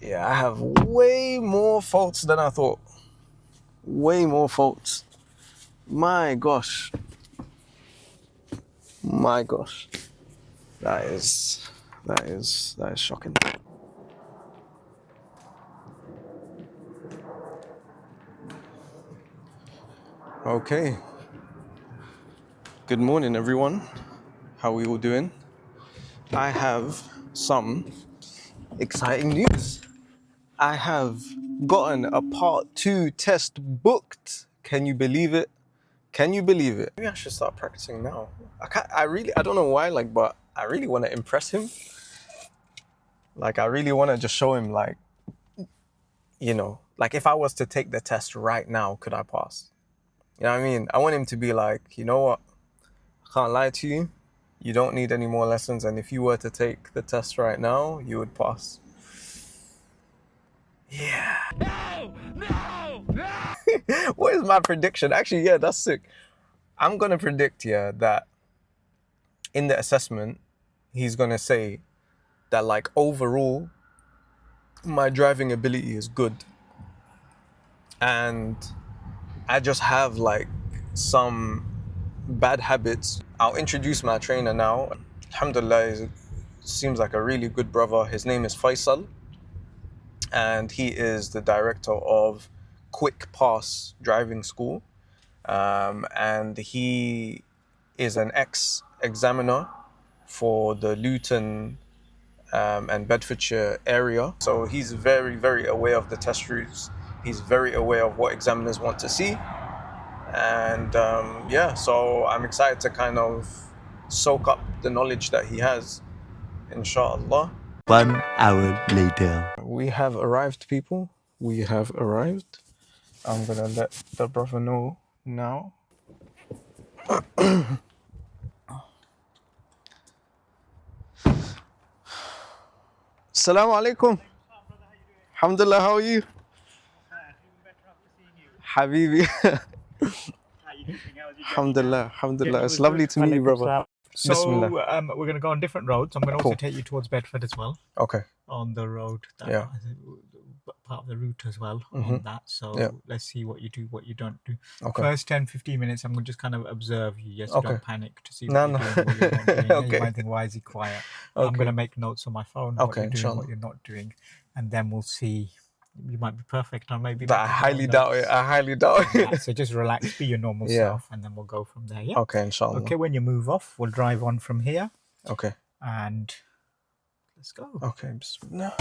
Yeah, I have way more faults than I thought. Way more faults. My gosh. My gosh. That is shocking. Okay. Good morning, everyone. How are we all doing? I have some exciting news. I have gotten a part 2 test booked. Can you believe it? Can you believe it? Maybe I should start practicing now. I don't know why, but I really want to impress him. I really want to just show him, if I was to take the test right now, could I pass? You know what I mean? I want him to be like, you know what? I can't lie to you. You don't need any more lessons. And if you were to take the test right now, you would pass. Yeah. No! What is my prediction? Actually, yeah, that's sick. I'm going to predict, that in the assessment, he's going to say that, overall, my driving ability is good. And I just have, some bad habits. I'll introduce my trainer now. Alhamdulillah, he seems like a really good brother. His name is Faisal. And he is the director of Kwik driving school. And he is an ex-examiner for the Luton and Bedfordshire area. So he's very, very aware of the test routes. He's very aware of what examiners want to see. And so I'm excited to kind of soak up the knowledge that he has, In Sha Allah. 1 hour later. We have arrived, people. We have arrived. I'm gonna let the brother know now. Assalamu alaikum. Alhamdulillah, how are you? Habibi. Alhamdulillah. It's lovely to meet you, brother. So we're going to go on different roads. I'm going to also take you towards Bedford as well. Okay. On the road. Yeah. Part of the route as well on that. So let's see what you do, what you don't do. Okay. First 10-15 minutes, I'm going to just kind of observe you. Yes, Okay. don't panic to see what you're doing, what you're not doing. Okay. You might think, why is he quiet? Okay. I'm going to make notes on my phone, what Okay, you're doing, inshallah. what you're not doing. And then we'll see. You might be perfect, or maybe I highly doubt it. Yeah, so just relax, be your normal self, and then we'll go from there. Yeah. Okay, inshallah. Okay, when you move off, we'll drive on from here. Okay. And let's go. Okay, bismillah.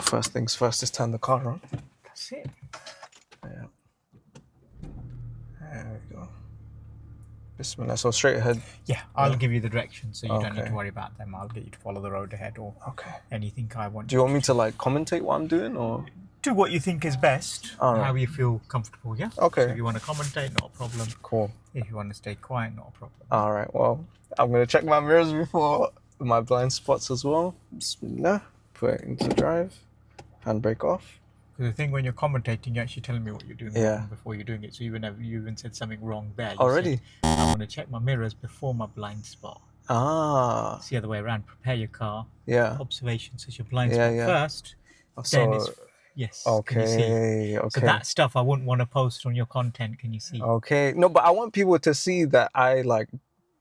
First things first is turn the car on. That's it. Yeah. There we go. Bismillah. So straight ahead. Yeah, I'll give you the directions, so you don't need to worry about them. I'll get you to follow the road ahead or anything I want. Do you want me to commentate what I'm doing, or do what you think is best? How you feel comfortable? Yeah. Okay. So if you want to commentate, not a problem. Cool. If you want to stay quiet, not a problem. All right. Well, I'm gonna check my mirrors before my blind spots as well. Bismillah. Put it into drive. Handbrake off. Because the thing when you're commentating, you're actually telling me what you're doing wrong before you're doing it. So you even said something wrong there. Already? I want to check my mirrors before my blind spot. It's the other way around. Prepare your car. Yeah. Observation. So it's your blind spot first. So, then it's yes. Okay. Can you see? Okay. So that stuff I wouldn't want to post on your content. Can you see? Okay. No, but I want people to see that I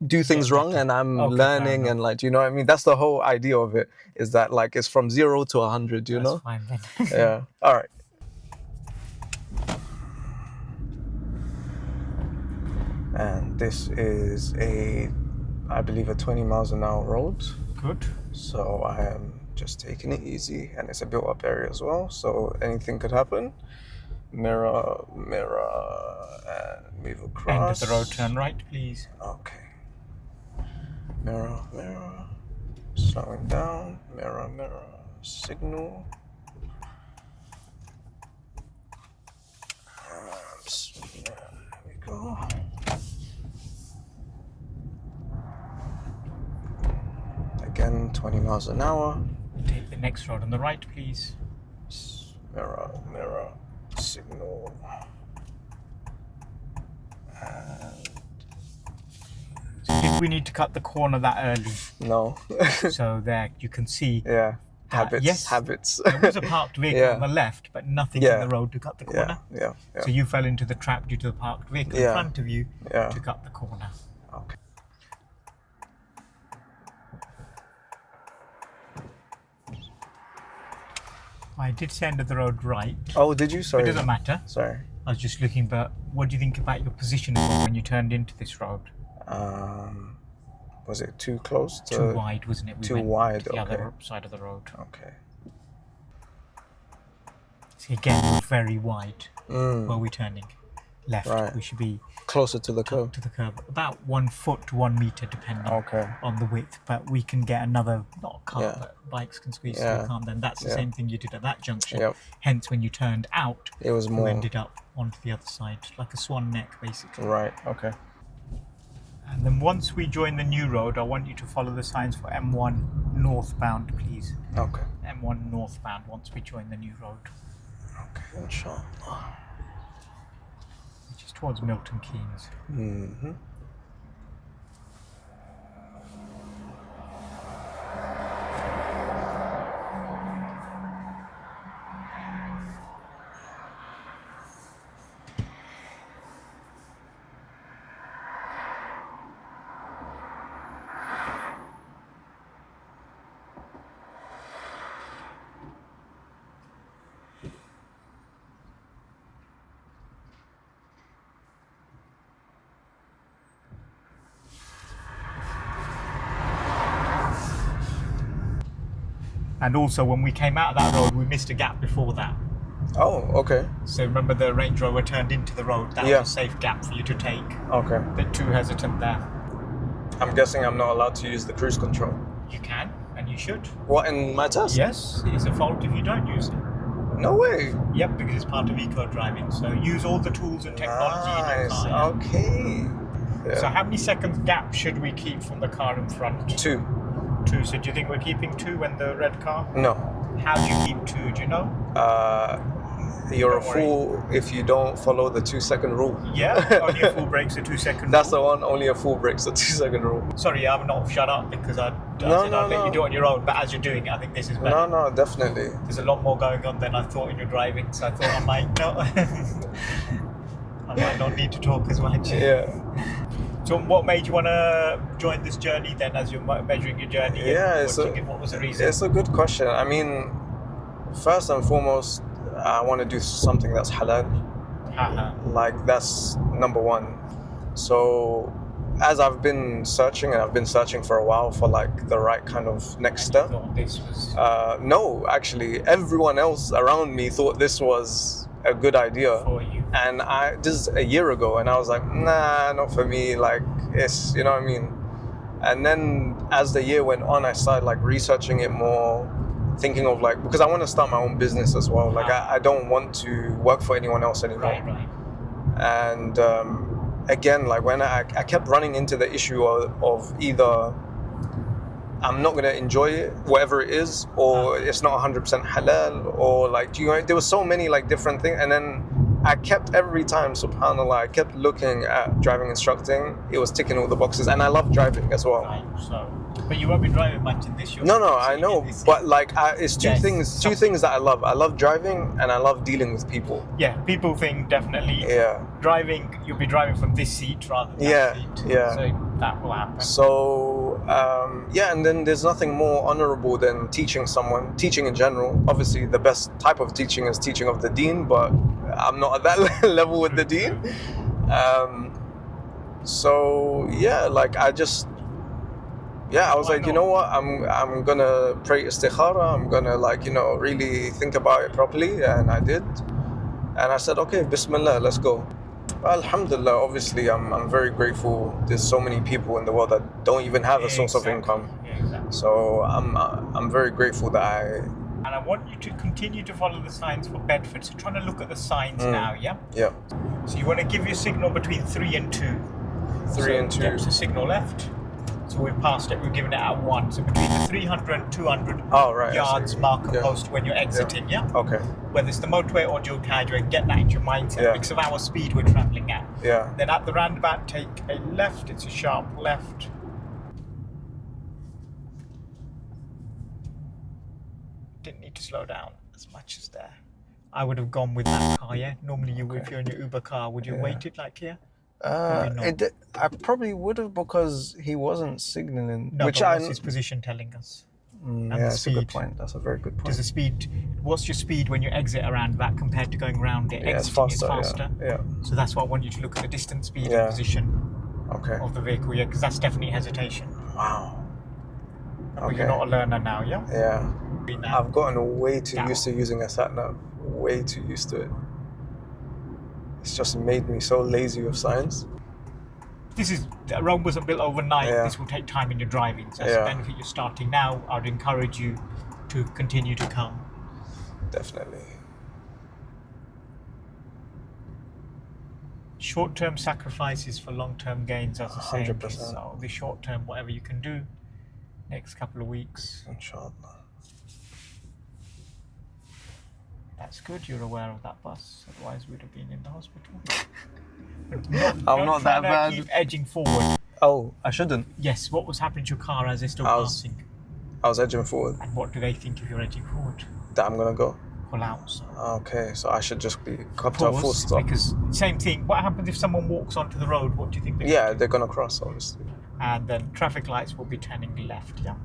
do things wrong and I'm learning and do you know what I mean? That's the whole idea of it, is that it's from 0 to 100, you know? Fine then. Yeah. All right. And this is I believe a 20 miles an hour road. Good. So I am just taking it easy, and it's a built up area as well. So anything could happen. Mirror, and move across. End of the road, turn right, please. Okay. Mirror, slowing down, mirror, signal. There we go. Again, 20 miles an hour. Take the next road on the right, please. Mirror, signal. And Did we need to cut the corner that early? No. So there you can see. Yeah. Habits. Yes, Habits. there was a parked vehicle on the left, but nothing in the road to cut the corner. Yeah. So you fell into the trap due to the parked vehicle in front of you to cut the corner. Okay. I did say end of the road right. Oh, did you? Sorry. It doesn't matter. Sorry. I was just looking, but what do you think about your position when you turned into this road? Was it too close? Too wide, wasn't it? We too went wide, to the other side of the road. Okay. See, again, we're very wide. Where are we turning? Left. Right. We should be closer to the curb. To the curb. About 1 foot to 1 meter, depending on the width. But we can get another, not a car, but bikes can squeeze through the car. Then that's the same thing you did at that junction. Yep. Hence, when you turned out, it was more. You ended up onto the other side, like a swan neck, basically. Right. Okay. And then once we join the new road, I want you to follow the signs for M1 northbound, please. Okay. M1 northbound once we join the new road. Okay, In Sha Allah. Which is towards Milton Keynes. Mm-hmm. And also, when we came out of that road, we missed a gap before that. Oh, okay. So remember the Range Rover turned into the road. That was a safe gap for you to take. Okay. A bit too hesitant there. I'm guessing I'm not allowed to use the cruise control. You can, and you should. What, in my test? Yes, it's a fault if you don't use it. No way. Yep, because it's part of eco driving. So use all the tools and technology in your car. Okay. Yeah. So how many seconds gap should we keep from the car in front? 2. 2. So do you think we're keeping 2 when the red car? No. How do you keep 2? Do you know? You're a fool if you don't follow the 2-second rule. Yeah, only a fool breaks the 2-second rule. That's the one, only a fool breaks the 2-second rule. Sorry, I'm not shut up because I said I'll let you do it on your own, but as you're doing it, I think this is better. No, definitely. There's a lot more going on than I thought in your driving, so I thought I might not. I might not need to talk as much. Yeah. So what made you want to join this journey then as you're measuring your journey? Yeah, what was the reason? It's a good question. I mean, first and foremost, I want to do something that's halal. Like, that's number one. So as I've been searching, and I've been searching for a while for like the right kind of next step. This was... No, actually, everyone else around me thought this was a good idea. For you. And this is a year ago, and I was like, nah, not for me. Like, it's, you know what I mean? And then as the year went on, I started like researching it more, thinking of like, because I want to start my own business as well. Like, I don't want to work for anyone else anymore. Right. And again, like when I kept running into the issue of either I'm not gonna enjoy it, whatever it is, or it's not 100% halal, or like, there were so many like different things. And then I kept every time, subhanAllah, I kept looking at driving instructing. It was ticking all the boxes, and I love driving as well. Right, so, but you won't be driving much in this year. No, I know, but like it's two things that I love. I love driving, and I love dealing with people. Yeah, people think definitely. Yeah. Driving, you'll be driving from this seat rather than that seat. Yeah. So that will happen. So and then there's nothing more honorable than teaching someone, teaching in general. Obviously, the best type of teaching is teaching of the deen, but I'm not at that level with the deen. So yeah, like I was like, you know what, I'm gonna pray istikhara, I'm gonna like, really think about it properly, and I did. And I said, okay, bismillah, let's go. Alhamdulillah, obviously I'm very grateful. There's so many people in the world that don't even have a source of income. Yeah, exactly. So I'm very grateful that And I want you to continue to follow the signs for Bedford. So trying to look at the signs now, yeah? Yeah. So you want to give your signal between 3 and 2. 3 and 2. So signal left. So we've passed it, we've given it at 1. So between the 300 and 200 yards marker post when you're exiting, yeah? Okay. Whether it's the motorway or dual carriageway, get that into your mindset because of our speed we're travelling at. Yeah. Then at the roundabout, take a left. It's a sharp left. Didn't need to slow down as much as there. I would have gone with that car, yeah? Normally, if you're in your Uber car, would you wait it like here? I probably would have because he wasn't signaling. No, but what's his position telling us? Yeah, that's a good point. That's a very good point. Does the speed? What's your speed when you exit around that compared to going around it? Yeah, it's faster. Yeah. So that's why I want you to look at the distance, speed, and position of the vehicle. Yeah, because that's definitely hesitation. Wow. But you're not a learner now, yeah? Yeah. Now. I've gotten way too used to using a sat nav. Way too used to it. It's just made me so lazy with science. Rome wasn't built overnight. Yeah. This will take time in your driving. So that's the benefit you're starting now. I'd encourage you to continue to come. Definitely. Short-term sacrifices for long-term gains, as I say. 100%. So the short-term, whatever you can do, next couple of weeks. In Sha Allah. That's good. You're aware of that bus. Otherwise, we'd have been in the hospital. I'm not that bad. Keep edging forward. Oh, I shouldn't. Yes. What was happening to your car as they're still passing? I was edging forward. And what do they think if you're edging forward? That I'm gonna go. Pull out. So. Okay, so I should just be come to a full stop. Because same thing. What happens if someone walks onto the road? What do you think? They're gonna cross, obviously. And then traffic lights will be turning left. Yeah.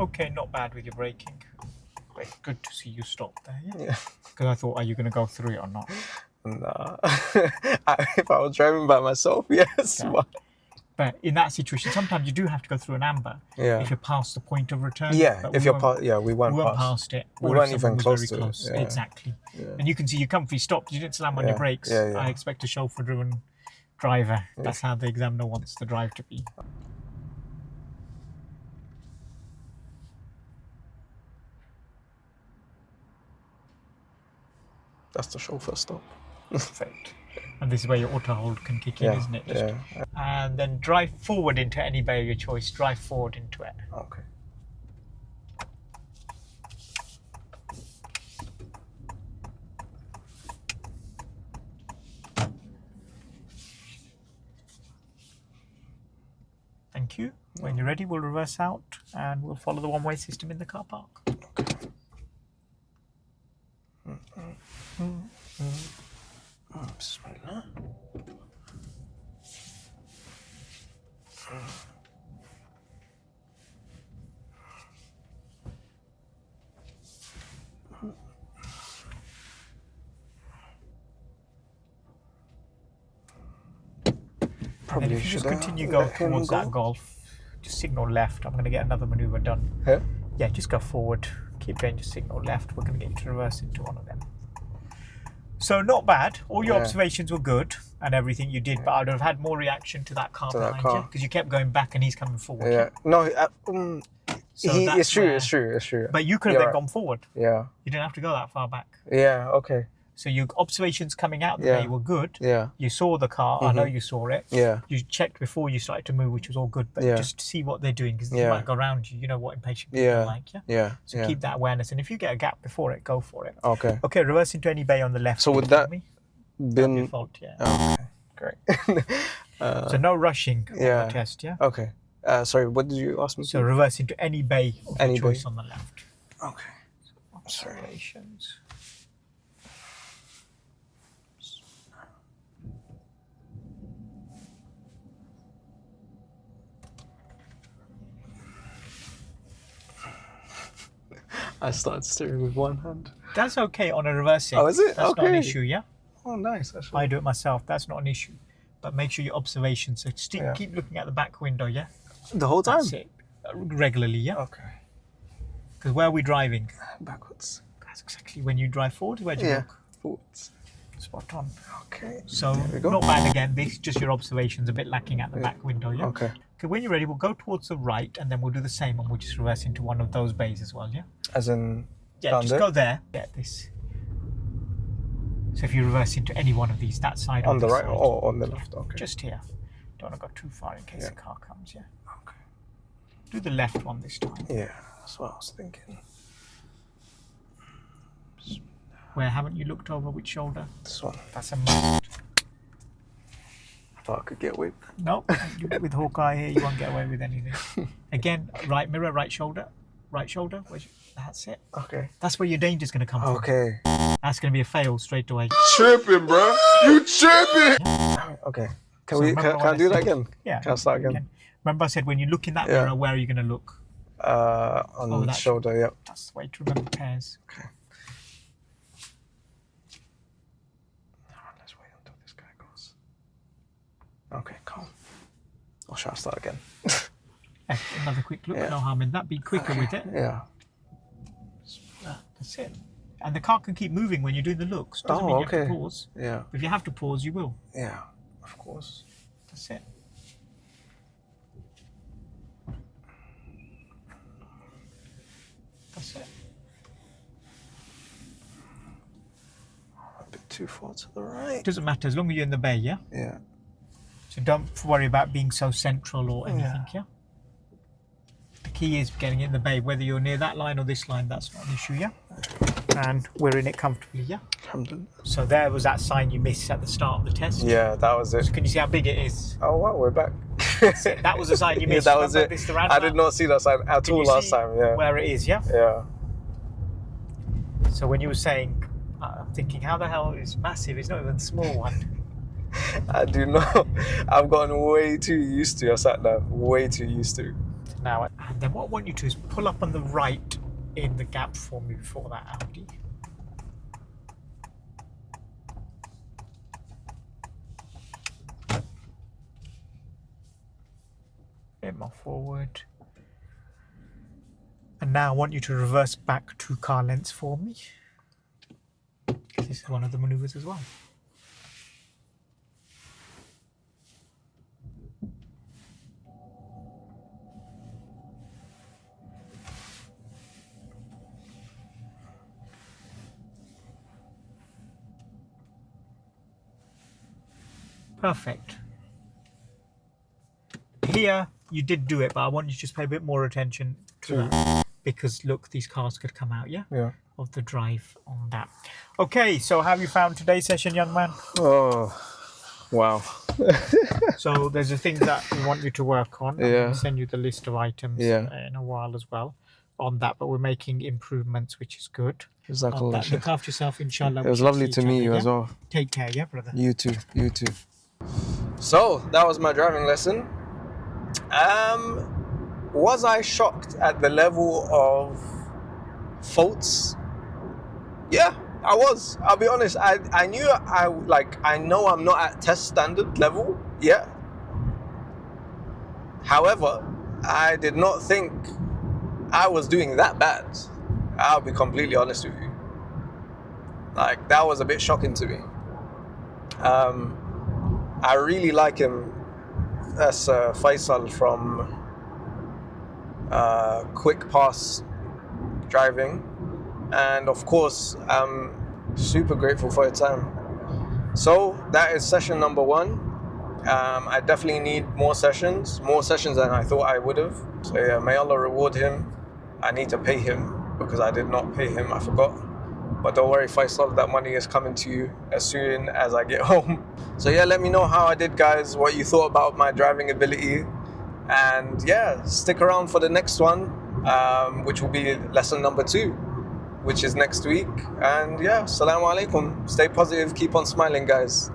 Okay, not bad with your braking. But good to see you stop there, yeah? Because I thought, are you going to go through it or not? Nah. If I was driving by myself, yes. Okay. But in that situation, sometimes you do have to go through an amber. Yeah. If you're past the point of return. Yeah, if you're past, we weren't past it. We weren't even close to it. Yeah. Exactly. Yeah. And you can see you comfy stopped. You didn't slam on your brakes. Yeah. I expect a chauffeur-driven driver. Yeah. That's how the examiner wants the drive to be. That's the chauffeur stop. Perfect. And this is where your auto hold can kick in, isn't it? And then drive forward into any bay of your choice. Drive forward into it. Okay. Thank you. When you're ready, we'll reverse out and we'll follow the one-way system in the car park. Okay. Bismillah. And then if you just continue go towards that Golf, just signal left. I'm going to get another maneuver done. Yeah, just go forward. Keep going, just signal left. We're going to get you to reverse into one of them. So not bad. All your observations were good and everything you did, but I'd have had more reaction to that car behind you because you kept going back and he's coming forward. Yeah. No, it's true. But you could have then gone forward. Yeah. You didn't have to go that far back. Yeah, okay. So your observations coming out the day were good. Yeah. You saw the car. I know you saw it. Yeah. You checked before you started to move, which was all good. But just to see what they're doing because they might go around you. You know what impatient people are like, Yeah. So keep that awareness. And if you get a gap before it, go for it. Okay. Okay, reverse into any bay on the left. So would that been... default, Okay, great. So no rushing on the test, yeah? Okay. Sorry, what did you ask me? So reverse into any bay of your choice on the left. Okay. Observations. I started steering with one hand. That's okay on a reversing. Oh, is it? That's okay. not an issue, yeah? Oh, nice. Actually. I do it myself. That's not an issue. But make sure your observations. So keep looking at the back window, yeah? The whole time? That's it. Regularly, yeah? Okay. Because where are we driving? Backwards. That's exactly when you drive forward. Where do you look? Forwards. Spot on. Okay. So not bad again. This is just your observations, a bit lacking at the back window, yeah? Okay. Okay, when you're ready, we'll go towards the right and then we'll do the same and we'll just reverse into one of those bays as well, yeah? As in Yeah, Down just there? go there. Get this. So if you reverse into any one of these, that side On or the this right side, or on the left? Okay. just here. Don't want to go too far in case Yeah. the car comes. Yeah. Okay. Do the left one this time. Yeah, that's what I was thinking. Where haven't you looked over which shoulder? This one. That's a must. I thought I could get away. No, with Hawkeye here, you won't get away with anything. Again, right mirror, right shoulder. Right shoulder. That's it. Okay. That's where your danger's going to come from. Okay. That's going to be a fail straight away. Tripping, bro. You tripping. Okay. So Can remember I what do I that said? again? Yeah. Can I start again? Remember I said when you look in that Yeah. mirror, where are you going to look? On the that shoulder, yep. That's the way to remember pairs. Okay. Let's wait until this guy goes. Okay, calm. Or shall I start again? Another quick look. Yeah. No harm in that. Be quicker with it. Yeah. That's it. And the car can keep moving when you're doing the looks. Doesn't mean you have to pause. Yeah. If you have to pause, you will. Yeah. Of course. That's it. That's it. A bit too far to the right. Doesn't matter as long as you're in the bay, yeah? Yeah. So don't worry about being so central or anything, yeah? The key is getting in the bay, whether you're near that line or this line, that's not an issue, yeah? And we're in it comfortably, yeah? Alhamdulillah. So there was that sign you missed at the start of the test. Yeah, that was it. So can you see how big it is? Oh wow, we're back. That was the sign you Yeah, missed. that was Remember it. this, the I roundabout? did not see that sign at Can all you last see time. Yeah. where it is, yeah? Yeah. So when you were saying, I'm thinking, how the hell is massive? It's not even a small one. I do not. I've gotten way too used to a sat nav. Way too used to. Now, and then what I want you to do is pull up on the right in the gap for me before that Audi. Bit more forward. And now I want you to reverse back 2 car lengths for me. This is one of the maneuvers as well. Perfect. Here, you did do it, but I want you to just pay a bit more attention to that. Because look, these cars could come out, yeah? Yeah. Of the drive on that. Okay, so how have you found today's session, young man? Oh, wow. So there's the things that we want you to work on. I'm Yeah. going to send you the list of items in a while as well on that, but we're making improvements, which is good. On that. Look after yourself, inshallah. It was lovely to meet you as well. Take care, yeah, brother? You too. You too. So that was my driving lesson. Was I shocked at the level of faults? Yeah, I was. I'll be honest. I knew I know I'm not at test standard level yet. However, I did not think I was doing that bad. I'll be completely honest with you. Like, that was a bit shocking to me. I really like him. That's Faisal from Kwik Pass Driving. And of course, I'm super grateful for your time. So that is session number 1. I definitely need more sessions than I thought I would have. So yeah, may Allah reward him. I need to pay him because I did not pay him, I forgot. But don't worry, Faisal, that money is coming to you as soon as I get home. So yeah, let me know how I did, guys, what you thought about my driving ability. And yeah, stick around for the next one, which will be lesson number 2, which is next week. And yeah, assalamu alaikum. Stay positive, keep on smiling, guys.